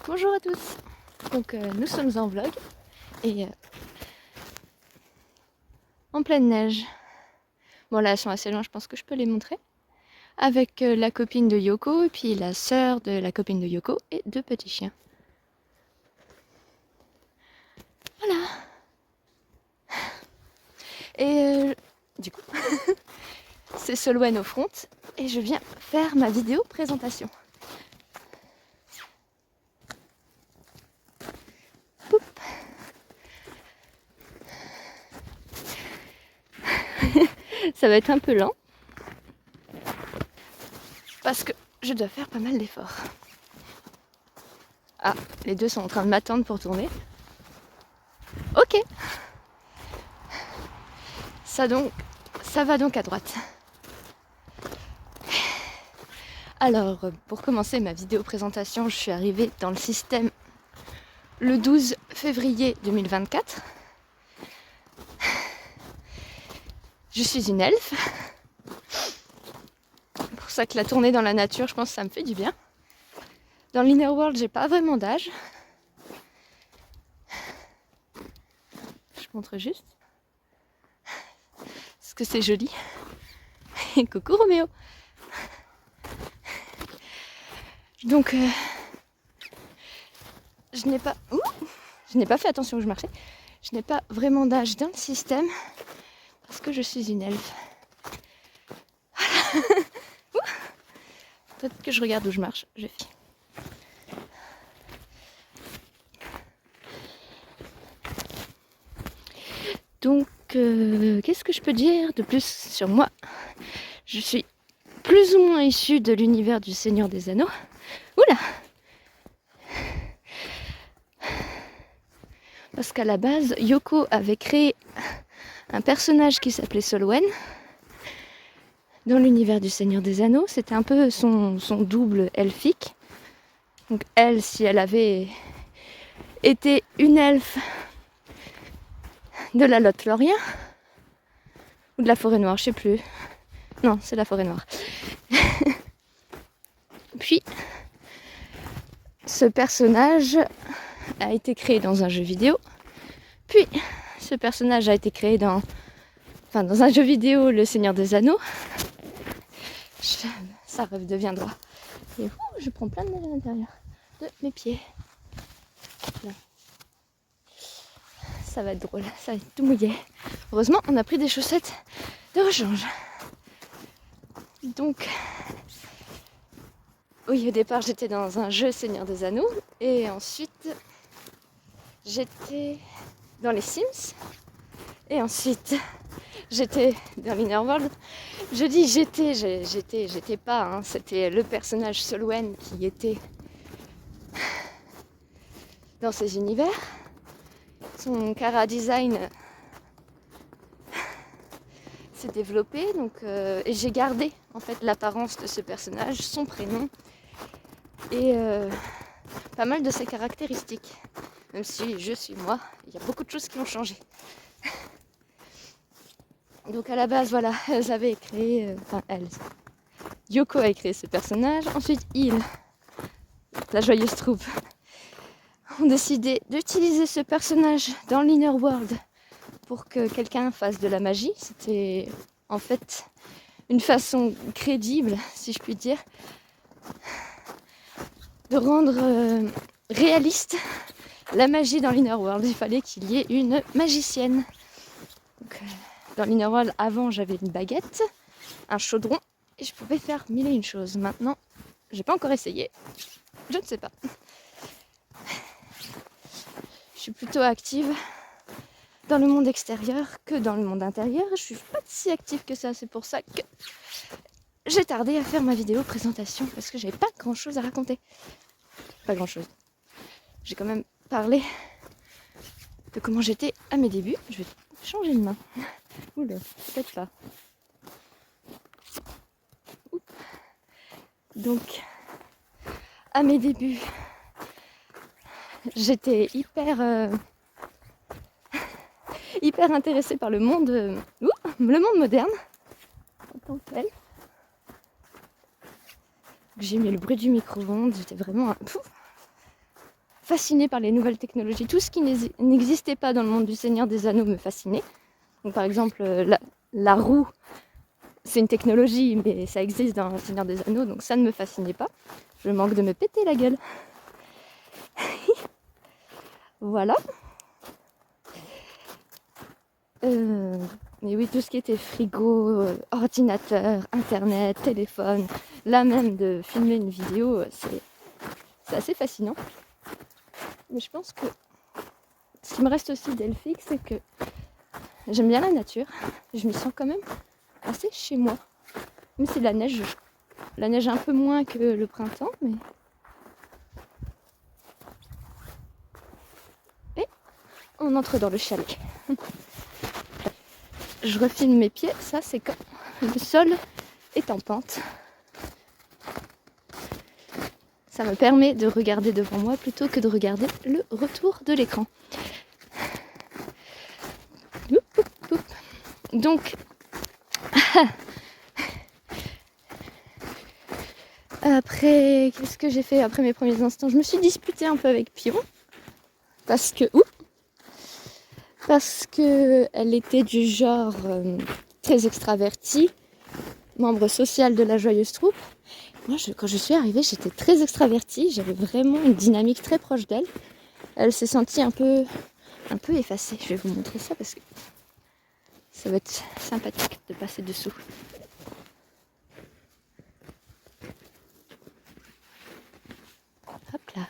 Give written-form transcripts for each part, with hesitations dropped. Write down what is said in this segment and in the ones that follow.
Bonjour à tous. Donc nous sommes en vlog et en pleine neige. Bon là elles sont assez loin, je pense que je peux les montrer. Avec la copine de Yoko et puis la sœur de la copine de Yoko et deux petits chiens. Voilà. Et du coup, c'est Solwen au front et je viens faire ma vidéo présentation. Poup. Ça va être un peu lent parce que je dois faire pas mal d'efforts. Ah, les deux sont en train de m'attendre pour tourner. Ok. Ça va donc à droite. Alors, pour commencer ma vidéo présentation, je suis arrivée dans le système le 12 février 2024. Je suis une elfe. C'est pour ça que la tournée dans la nature, je pense que ça me fait du bien. Dans l'Inner World, j'ai pas vraiment d'âge. Je montre juste. Parce que c'est joli. Et coucou Roméo. Donc, je n'ai pas fait attention où je marchais. Je n'ai pas vraiment d'âge dans le système parce que je suis une elfe. Voilà. Peut-être que je regarde où je marche. Je fie. Donc, qu'est-ce que je peux dire de plus sur moi? Je suis plus ou moins issue de l'univers du Seigneur des Anneaux. Oula! Parce qu'à la base, Yoko avait créé un personnage qui s'appelait Solwen dans l'univers du Seigneur des Anneaux. C'était un peu son double elfique. Donc elle, si elle avait été une elfe de la Lothlórien ou de la Forêt Noire, je sais plus. Non, c'est la Forêt Noire. Puis, ce personnage a été créé dans un jeu vidéo. Puis, ce personnage a été créé dans un jeu vidéo, Le Seigneur des Anneaux. Ça redevient droit. Et je prends plein de neige à l'intérieur de mes pieds. Là. Ça va être drôle, ça va être tout mouillé. Heureusement, on a pris des chaussettes de rechange. Donc, oui, au départ, j'étais dans un jeu Seigneur des Anneaux. Et ensuite, j'étais dans les Sims. Et ensuite, j'étais dans l'Inner World. Je dis j'étais pas. Hein, c'était le personnage Solwen qui était dans ces univers. Son chara design s'est développé. Donc, et j'ai gardé en fait l'apparence de ce personnage, son prénom et pas mal de ses caractéristiques. Même si je suis moi, il y a beaucoup de choses qui ont changé. Donc à la base, voilà, elles avaient créé, Yoko a créé ce personnage. Ensuite, la joyeuse troupe, ont décidé d'utiliser ce personnage dans l'Inner World pour que quelqu'un fasse de la magie. C'était en fait une façon crédible, si je puis dire, de rendre réaliste la magie dans l'Inner World. Il fallait qu'il y ait une magicienne. Donc, dans l'Inner World, avant, j'avais une baguette, un chaudron, et je pouvais faire mille et une choses. Maintenant, j'ai pas encore essayé. Je ne sais pas. Je suis plutôt active dans le monde extérieur que dans le monde intérieur. Je suis pas si active que ça. C'est pour ça que j'ai tardé à faire ma vidéo présentation parce que j'avais pas grand chose à raconter. Pas grand chose. J'ai quand même parlé de comment j'étais à mes débuts. Je vais changer de main. Oula, peut-être pas. Donc, à mes débuts, j'étais hyper intéressée par le monde moderne en tant que tel. J'ai mis le bruit du micro-ondes, j'étais vraiment fascinée par les nouvelles technologies. Tout ce qui n'existait pas dans le monde du Seigneur des Anneaux me fascinait. Donc par exemple, la roue, c'est une technologie, mais ça existe dans le Seigneur des Anneaux, donc ça ne me fascinait pas. Je manque de me péter la gueule. Voilà. Mais oui, tout ce qui était frigo, ordinateur, internet, téléphone, là même de filmer une vidéo, c'est assez fascinant. Mais je pense que ce qui me reste aussi d'Elphick, c'est que j'aime bien la nature. Je m'y sens quand même assez chez moi. Même si la neige un peu moins que le printemps, mais... Et on entre dans le chalet. Je refilme mes pieds, ça c'est quand le sol est en pente. Ça me permet de regarder devant moi plutôt que de regarder le retour de l'écran. Donc, après, qu'est-ce que j'ai fait après mes premiers instants? Je me suis disputée un peu avec Pion. Parce que elle était du genre très extravertie, membre social de la Joyeuse Troupe. Moi, quand je suis arrivée, j'étais très extravertie, j'avais vraiment une dynamique très proche d'elle. Elle s'est sentie un peu effacée. Je vais vous montrer ça parce que ça va être sympathique de passer dessous. Hop là.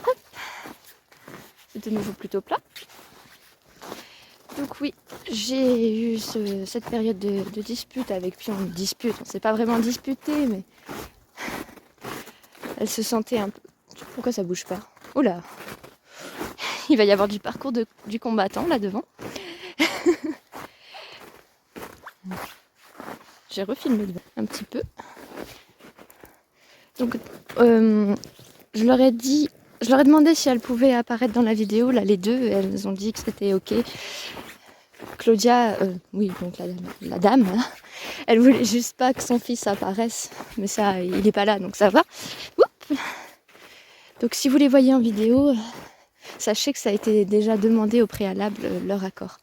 Hop. C'est de nouveau plutôt plat. Donc oui, j'ai eu cette période de dispute avec Pion. Dispute, on ne s'est pas vraiment disputé, mais elle se sentait un peu... Pourquoi ça bouge pas? Oula, il va y avoir du parcours du combattant là devant. J'ai refilmé un petit peu. Donc je leur ai demandé si elles pouvaient apparaître dans la vidéo, là les deux, elles ont dit que c'était ok. Claudia, oui, donc la dame, hein, elle voulait juste pas que son fils apparaisse, mais ça, il n'est pas là, donc ça va. Oups. Donc si vous les voyez en vidéo, sachez que ça a été déjà demandé au préalable, leur accord.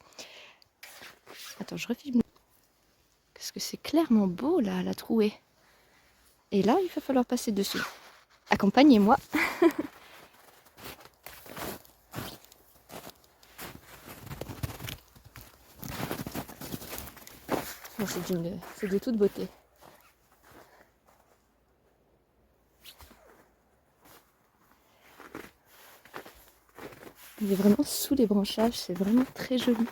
Attends, je refilme. Parce que c'est clairement beau, là, la trouée. Et là, il va falloir passer dessous. Accompagnez-moi. Bon, c'est de toute beauté. Il est vraiment sous les branchages, c'est vraiment très joli.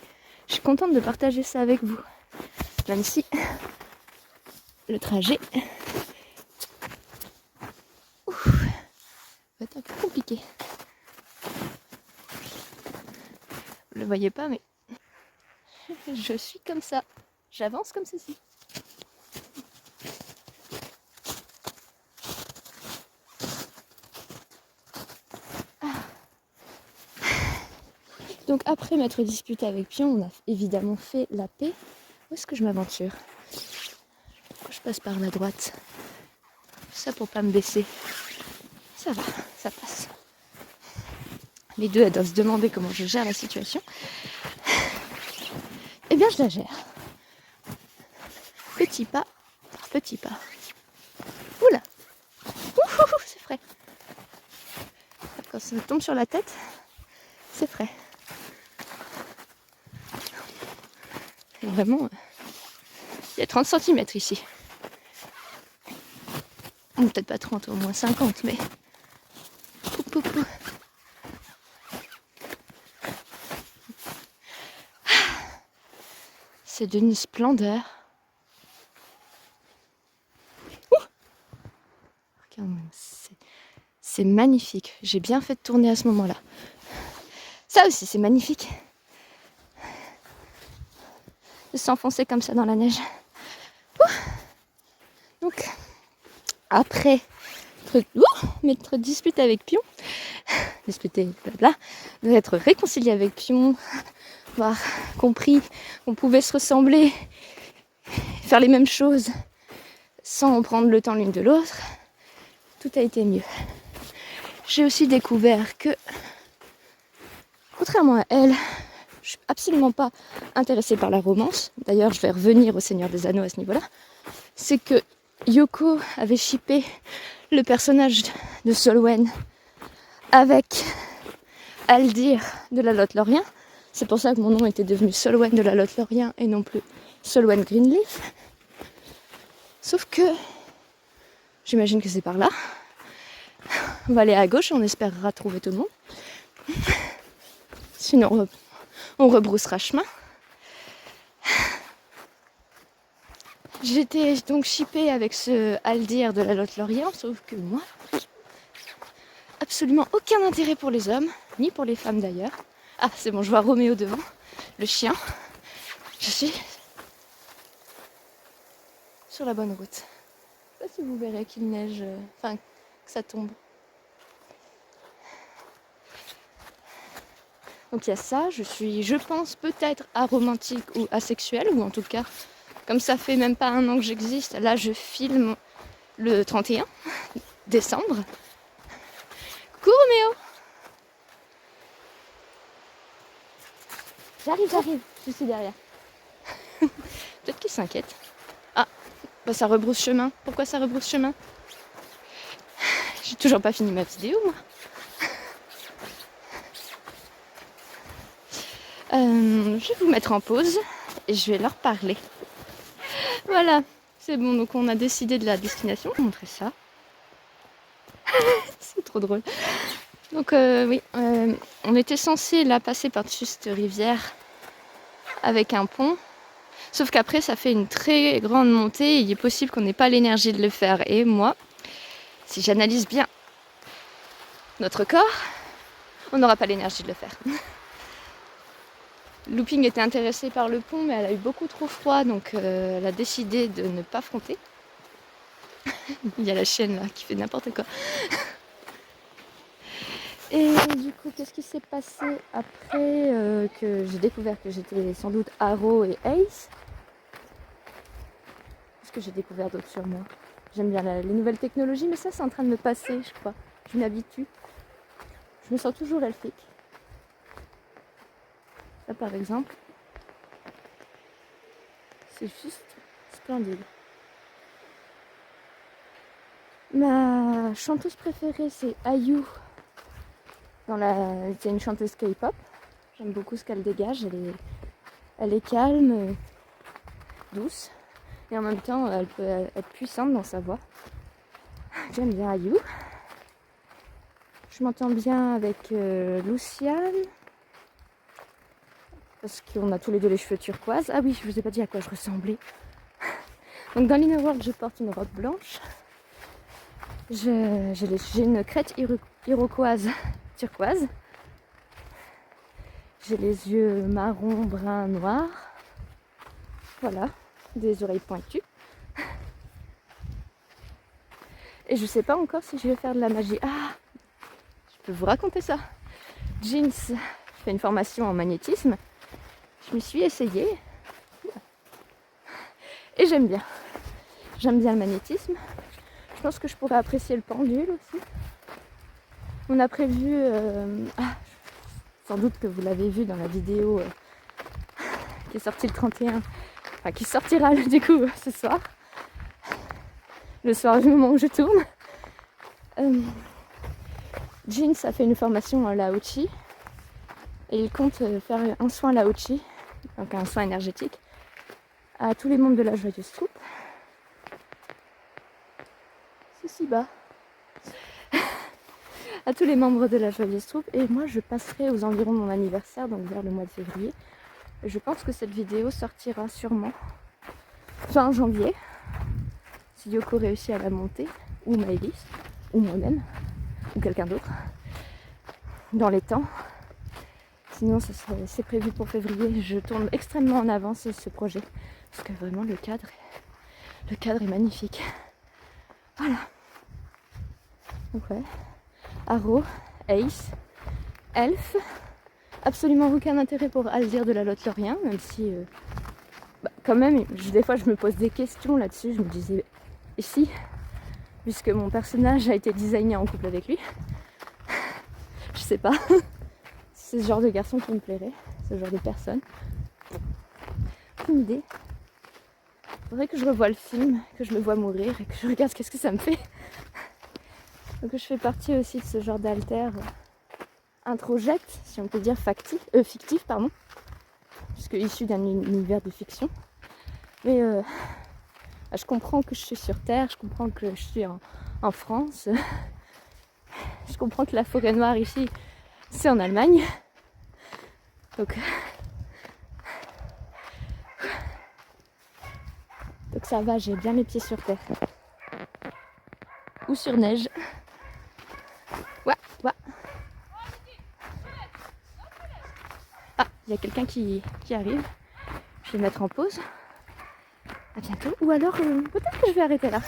Je suis contente de partager ça avec vous. Même si le trajet va être un peu compliqué. Vous le voyez pas, mais je suis comme ça. J'avance comme ceci. Donc après m'être disputée avec Pion, on a évidemment fait la paix. Où est-ce que je m'aventure? Pourquoi je passe par la droite? Ça pour pas me baisser. Ça va, ça passe. Les deux, elles doivent se demander comment je gère la situation. Eh bien, je la gère. Petit pas par petit pas. Oula! Ouh, c'est frais. Quand ça tombe sur la tête, c'est frais. Et vraiment, il y a 30 cm ici. Ou peut-être pas 30, au moins 50, mais... C'est d'une splendeur. C'est magnifique. J'ai bien fait de tourner à ce moment-là. Ça aussi, c'est magnifique. De s'enfoncer comme ça dans la neige. Donc, après m'être disputée avec Pion, d'être réconciliée avec Pion, avoir compris qu'on pouvait se ressembler, faire les mêmes choses sans prendre le temps l'une de l'autre, tout a été mieux. J'ai aussi découvert que, contrairement à elle, je suis absolument pas intéressée par la romance. D'ailleurs, je vais revenir au Seigneur des Anneaux à ce niveau-là. C'est que Yoko avait shippé le personnage de Solwen avec Aldir de la Lothlórien. C'est pour ça que mon nom était devenu Solwen de la Lothlórien et non plus Solwen Greenleaf. Sauf que, j'imagine que c'est par là. On va aller à gauche et on espérera trouver tout le monde. Sinon, on rebroussera chemin. J'étais donc shippée avec ce Aldir de la Lothlórien, sauf que moi, absolument aucun intérêt pour les hommes, ni pour les femmes d'ailleurs. Ah, c'est bon, je vois Roméo devant, le chien. Je suis sur la bonne route. Je sais pas si vous verrez qu'il neige, enfin que ça tombe. Donc il y a ça, je pense peut-être aromantique ou asexuelle, ou en tout cas, comme ça fait même pas 1 an que j'existe, là je filme le 31 décembre. Coucou Roméo! J'arrive, je suis derrière. Peut-être qu'il s'inquiète. Ah, bah ça rebrousse chemin. Pourquoi ça rebrousse chemin? J'ai toujours pas fini ma vidéo moi. Je vais vous mettre en pause et je vais leur parler. Voilà, c'est bon, donc on a décidé de la destination. Je vais vous montrer ça. C'est trop drôle. Donc oui, on était censé là passer par-dessus cette rivière avec un pont. Sauf qu'après ça fait une très grande montée et il est possible qu'on n'ait pas l'énergie de le faire. Et moi, si j'analyse bien notre corps, on n'aura pas l'énergie de le faire. Looping était intéressée par le pont, mais elle a eu beaucoup trop froid, donc elle a décidé de ne pas fronter. Il y a la chienne là qui fait n'importe quoi. Et du coup, qu'est-ce qui s'est passé après que j'ai découvert que j'étais sans doute Aro et Ace? Qu'est-ce que j'ai découvert d'autre sur moi? J'aime bien les nouvelles technologies, mais ça c'est en train de me passer, je crois. Je m'y habitue. Je me sens toujours elfique. Là par exemple, c'est juste splendide. Ma chanteuse préférée c'est IU. C'est une chanteuse K-pop. J'aime beaucoup ce qu'elle dégage. Elle est calme, douce. Et en même temps, elle peut être puissante dans sa voix. J'aime bien IU. Je m'entends bien avec Luciane. Parce qu'on a tous les deux les cheveux turquoise. Ah oui, je vous ai pas dit à quoi je ressemblais. Donc dans l'Innerworld, je porte une robe blanche. J'ai une crête iroquoise turquoise. J'ai les yeux marron, brun, noir. Voilà, des oreilles pointues. Et je sais pas encore si je vais faire de la magie. Ah, je peux vous raconter ça. Jeans, je fais une formation en magnétisme. Je m'y suis essayée. Et j'aime bien. J'aime bien le magnétisme. Je pense que je pourrais apprécier le pendule aussi. On a prévu... sans doute que vous l'avez vu dans la vidéo qui est sortie le 31. Enfin, qui sortira du coup ce soir. Le soir du moment où je tourne. Jeans a fait une formation en Lao-Chi. Et il compte faire un soin Lao-Chi, donc un soin énergétique, à tous les membres de la Joyeuse Troupe. C'est si bas. À tous les membres de la Joyeuse Troupe. Et moi, je passerai aux environs de mon anniversaire, donc vers le mois de février. Et je pense que cette vidéo sortira sûrement fin janvier, si Yoko réussit à la monter, ou Maëlys, ou moi-même, ou quelqu'un d'autre, dans les temps. Sinon, c'est prévu pour février. Je tourne extrêmement en avance ce projet. Parce que vraiment, le cadre est magnifique. Voilà. Donc ouais. Aro, Ace, Elf. Absolument aucun intérêt pour Aldir de la Lothlórien. Même si, quand même, des fois, je me pose des questions là-dessus. Je me disais, et si puisque mon personnage a été designé en couple avec lui. Je sais pas. C'est ce genre de garçon qui me plairait, ce genre de personne. Aucune idée. Faudrait que je revoie le film, que je le vois mourir et que je regarde qu'est-ce que ça me fait. Donc je fais partie aussi de ce genre d'alter introject, si on peut dire fictif, pardon, puisque issu d'un univers de fiction. Mais je comprends que je suis sur Terre, je comprends que je suis en France, je comprends que la forêt noire ici, c'est en Allemagne. Donc ça va, j'ai bien les pieds sur terre. Ou sur neige. Ouais. Ah, il y a quelqu'un qui arrive. Je vais mettre en pause. À bientôt. Ou alors, peut-être que je vais arrêter là.